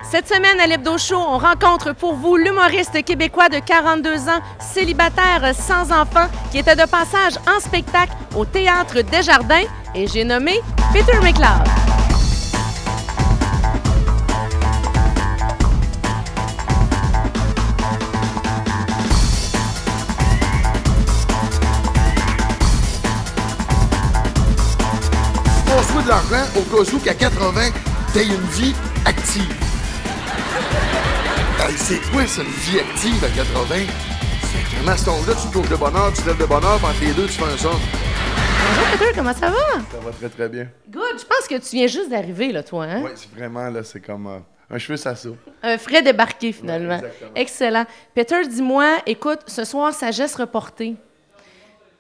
Cette semaine à l'Hebdo Show, on rencontre pour vous l'humoriste québécois de 42 ans, célibataire sans enfant, qui était de passage en spectacle au Théâtre Desjardins, et j'ai nommé Peter McLeod. On se fout de l'argent au cas où qu'à 80, t'aies une vie active. Hey, c'est quoi ça, une vie active à 80? C'est vraiment ce ton-là, tu te couches de bonheur, tu te lèves de bonheur, puis entre les deux, tu fais un son. Bonjour Peter, comment ça va? Ça va très très bien. Good, je pense que tu viens juste d'arriver, là, toi, hein? Oui, c'est vraiment, là, c'est comme un cheveu ça soupe. Un frais débarqué, finalement. Ouais, exactement. Excellent. Peter, dis-moi, écoute, ce soir, sagesse reportée.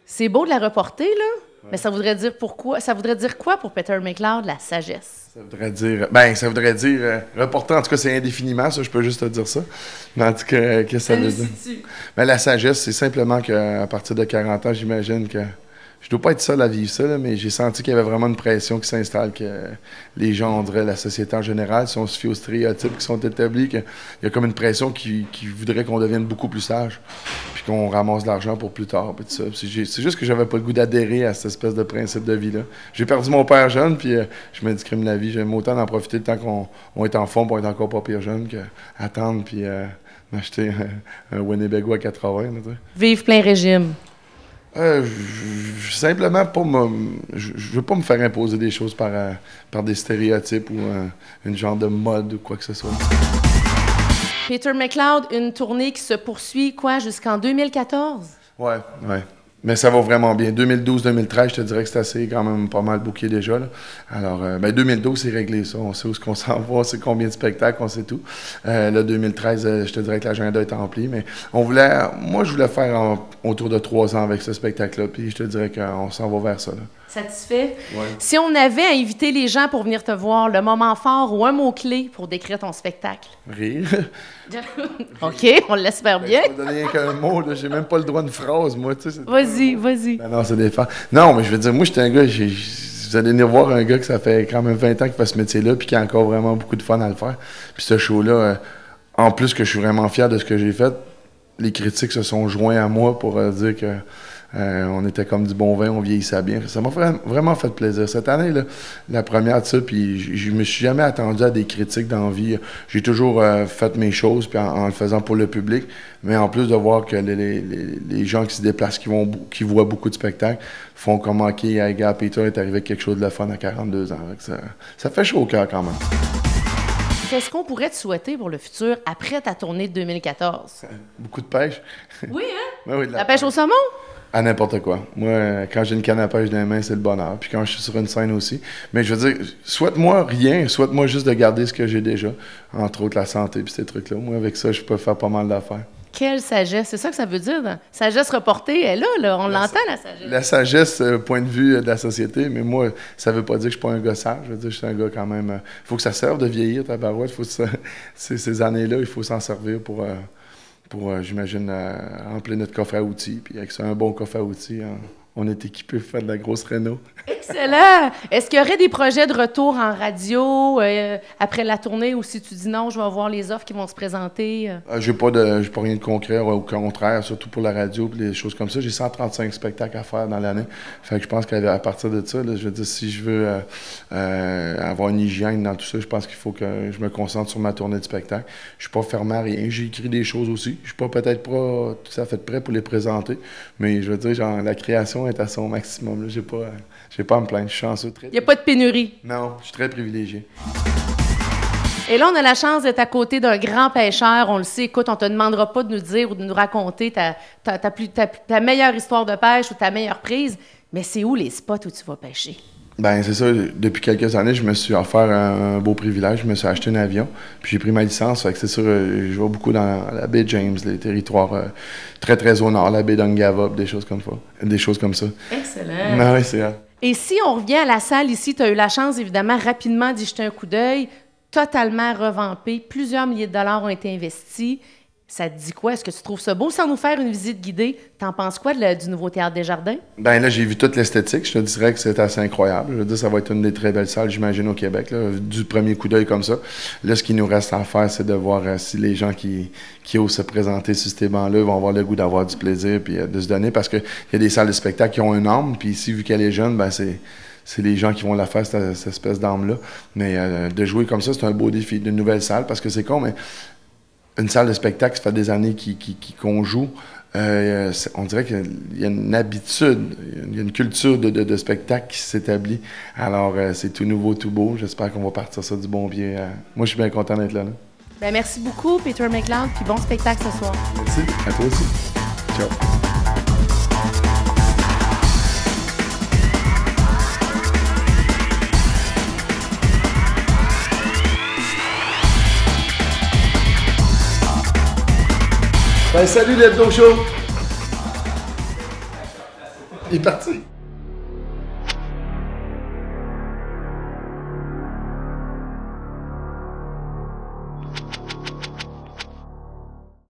C'est beau de la reporter, là, mais ça voudrait dire pourquoi? Ça voudrait dire quoi pour Peter McLeod, la sagesse? Ça voudrait dire, reporter, en tout cas, c'est indéfiniment, ça, je peux juste te dire ça. Mais en tout cas, qu'est-ce que ça veut dire? Ben, la sagesse, c'est simplement qu'à partir de 40 ans, j'imagine que je dois pas être seul à vivre ça, là, mais j'ai senti qu'il y avait vraiment une pression qui s'installe, que les gens, on dirait, la société en général, si on se fie aux stéréotypes qui sont établis, qu'il y a comme une pression qui voudrait qu'on devienne beaucoup plus sage, puis qu'on ramasse de l'argent pour plus tard, puis tout ça. Puis c'est juste que j'avais pas le goût d'adhérer à cette espèce de principe de vie-là. J'ai perdu mon père jeune, puis je me discrimine la vie. J'aime autant d'en profiter le temps qu'on est en forme pour être encore pas pire jeune qu'attendre, puis m'acheter un Winnebago à 80. Là, Vive plein régime. Simplement, je veux pas me faire imposer des choses par des stéréotypes ou une genre de mode ou quoi que ce soit. Peter McLeod, une tournée qui se poursuit, quoi, jusqu'en 2014? Ouais. Mais ça va vraiment bien. 2012-2013, je te dirais que c'est assez quand même pas mal booké déjà. Là. Alors, 2012, c'est réglé ça. On sait où on s'en va, on sait combien de spectacles, on sait tout. Là, 2013, je te dirais que l'agenda est rempli. Mais moi, je voulais faire autour de 3 ans avec ce spectacle-là. Puis je te dirais qu'on s'en va vers ça. Là. Satisfait? Ouais. Si on avait à inviter les gens pour venir te voir, le moment fort ou un mot-clé pour décrire ton spectacle? Rire. OK, on l'espère bien. Je vais donner rien qu'un mot, là. J'ai même pas le droit de phrase, moi. Tu sais, Vas-y. Non, c'est des femmes. Non, mais je veux dire, moi, j'étais un gars, vous allez venir voir un gars que ça fait quand même 20 ans qu'il fait ce métier-là, puis qui a encore vraiment beaucoup de fun à le faire. Puis ce show-là, en plus que je suis vraiment fier de ce que j'ai fait, les critiques se sont joints à moi pour dire que on était comme du bon vin, on vieillissait bien. Ça m'a vraiment fait plaisir. Cette année, là, la première de ça, puis je me suis jamais attendu à des critiques d'envie. J'ai toujours fait mes choses puis en le faisant pour le public, mais en plus de voir que les gens qui se déplacent, qui voient beaucoup de spectacles, font comme OK, hey, gars, Peter est arrivé avec quelque chose de le fun à 42 ans. Ça fait chaud au cœur quand même. Qu'est-ce qu'on pourrait te souhaiter pour le futur après ta tournée de 2014? Beaucoup de pêche. Oui, hein? Ben oui, de La pêche au saumon? À n'importe quoi. Moi, quand j'ai une canne à pêche dans les mains, c'est le bonheur. Puis quand je suis sur une scène aussi. Mais je veux dire, souhaite-moi rien, souhaite-moi juste de garder ce que j'ai déjà. Entre autres, la santé puis ces trucs-là. Moi, avec ça, je peux faire pas mal d'affaires. Quelle sagesse! C'est ça que ça veut dire. Hein? Sagesse reportée, elle est là. On l'entend, la sagesse. La sagesse, point de vue de la société, mais moi, ça veut pas dire que je suis pas un gars sage. Je veux dire, je suis un gars quand même... faut que ça serve de vieillir, ta barouette. Ces années-là, il faut s'en servir pour j'imagine, remplir notre coffre à outils. Puis avec ça, un bon coffre à outils, on est équipé pour faire de la grosse réno. Excellent! Est-ce qu'il y aurait des projets de retour en radio après la tournée, ou si tu dis non, je vais voir les offres qui vont se présenter? J'ai pas rien de concret, au contraire, surtout pour la radio et les choses comme ça. J'ai 135 spectacles à faire dans l'année. Fait que je pense qu'à partir de ça, là, je veux dire, si je veux avoir une hygiène dans tout ça, je pense qu'il faut que je me concentre sur ma tournée de spectacle. Je suis pas fermé à rien. J'ai écrit des choses aussi. Je suis peut-être pas tout à fait prêt pour les présenter, mais je veux dire, genre, la création est à son maximum. J'ai pas à me plaindre. Je suis chanceux. Il n'y a pas de pénurie. Non, je suis très privilégié. Et là, on a la chance d'être à côté d'un grand pêcheur. On le sait. Écoute, on ne te demandera pas de nous dire ou de nous raconter ta meilleure histoire de pêche ou ta meilleure prise, mais c'est où les spots où tu vas pêcher? Ben c'est ça. Depuis quelques années, je me suis offert un beau privilège. Je me suis acheté un avion, puis j'ai pris ma licence. Fait que c'est sûr, je vais beaucoup dans la baie James, les territoires très, très au nord, la baie d'Ungava, des choses comme ça. Excellent. Non, oui, c'est... Et si on revient à la salle ici, tu as eu la chance, évidemment, rapidement d'y jeter un coup d'œil, totalement revampé. Plusieurs milliers de dollars ont été investis. Ça te dit quoi? Est-ce que tu trouves ça beau? Sans nous faire une visite guidée, t'en penses quoi du nouveau Théâtre des Jardins? Ben là, j'ai vu toute l'esthétique. Je te dirais que c'est assez incroyable. Je veux dire, ça va être une des très belles salles, j'imagine, au Québec, là, du premier coup d'œil comme ça. Là, ce qui nous reste à faire, c'est de voir si les gens qui osent se présenter sur ces bancs-là vont avoir le goût d'avoir du plaisir puis de se donner, parce qu'il y a des salles de spectacle qui ont un âme, puis ici, vu qu'elle est jeune, ben c'est les gens qui vont la faire, cette espèce d'âme-là. Mais de jouer comme ça, c'est un beau défi. D'une nouvelle salle, parce que c'est con, mais une salle de spectacle, ça fait des années qu'on joue. On dirait qu'il y a une habitude, il y a une culture de spectacle qui s'établit. Alors, c'est tout nouveau, tout beau. J'espère qu'on va partir ça du bon pied. Moi, je suis bien content d'être là. Ben, merci beaucoup, Peter McLeod, puis bon spectacle ce soir. Merci, à toi aussi. Ciao. Ben, salut l'Hebdo Show! Il est parti.